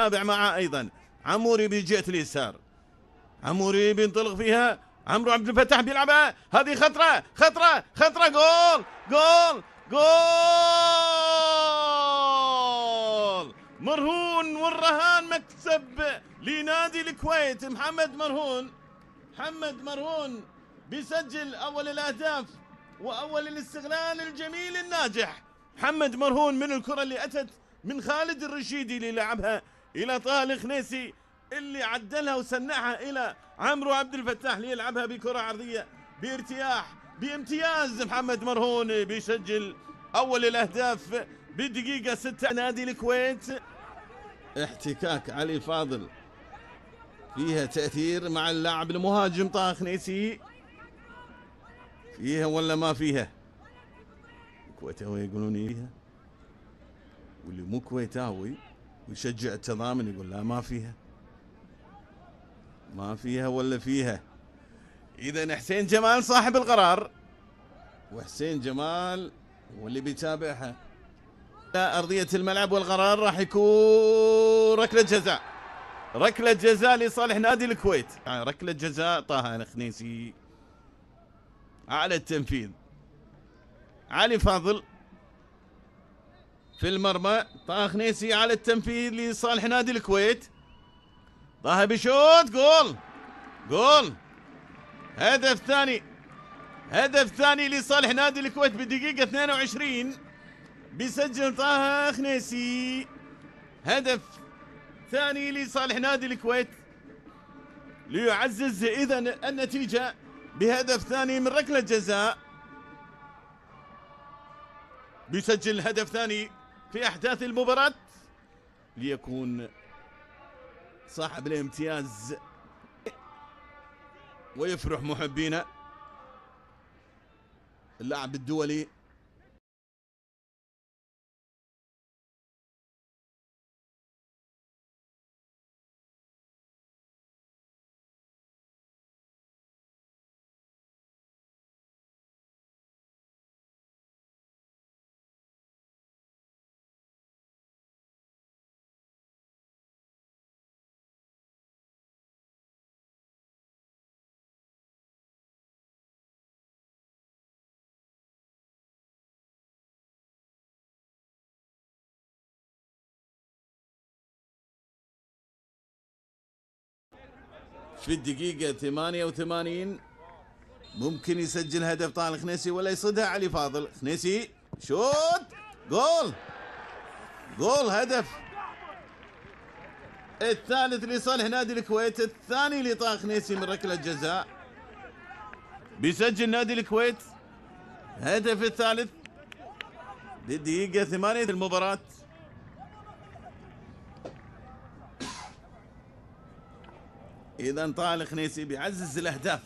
بيتابع معه أيضا. عموري بجهة اليسار، عموري بينطلق فيها، عمرو عبد الفتاح بيلعبها، هذه خطرة خطرة خطرة، جول جول جول مرهون، والرهان مكسب لنادي الكويت. محمد مرهون بيسجل أول الأهداف وأول الاستغلال الجميل الناجح. محمد مرهون من الكرة اللي أتت من خالد الرشيدي اللي لعبها إلى طه الخنيسي اللي عدلها وسنعها إلى عمرو عبد الفتاح ليلعبها بكرة عرضية بارتياح بامتياز. محمد مرهون بيسجل أول الأهداف بدقيقة 6 نادي الكويت. احتكاك علي فاضل فيها تأثير مع اللاعب المهاجم طه خنيسي، فيها ولا ما فيها؟ الكويتاوي يقولون فيها، واللي مو كويتاوي ويشجع التضامن يقول لا ما فيها، ما فيها ولا فيها. إذا حسين جمال صاحب القرار، وحسين جمال واللي بيتابعها أرضية الملعب، والقرار راح يكون ركلة جزاء، ركلة جزاء لصالح نادي الكويت. ركلة جزاء طه الخنيسي على التنفيذ. علي فاضل في المرمى، طه خنيسي على التنفيذ لصالح نادي الكويت. طه بشوت، جول هدف ثاني لصالح نادي الكويت بدقيقة 22 بيسجل طه خنيسي هدف ثاني لصالح نادي الكويت ليعزز إذا النتيجة بهدف ثاني من ركلة جزاء. بيسجل هدف ثاني في أحداث المباراة ليكون صاحب الامتياز ويفرح محبينا اللاعب الدولي. في الدقيقة 88 ممكن يسجل هدف طه الخنيسي ولا يصدها علي فاضل. خنيسي شوت، جول هدف الثالث لصالح نادي الكويت، الثاني لطه خنيسي من ركلة جزاء. بيسجل نادي الكويت هدف الثالث بالدقيقة 8 المباراة. إذا طه الخنيسي بيعزز الأهداف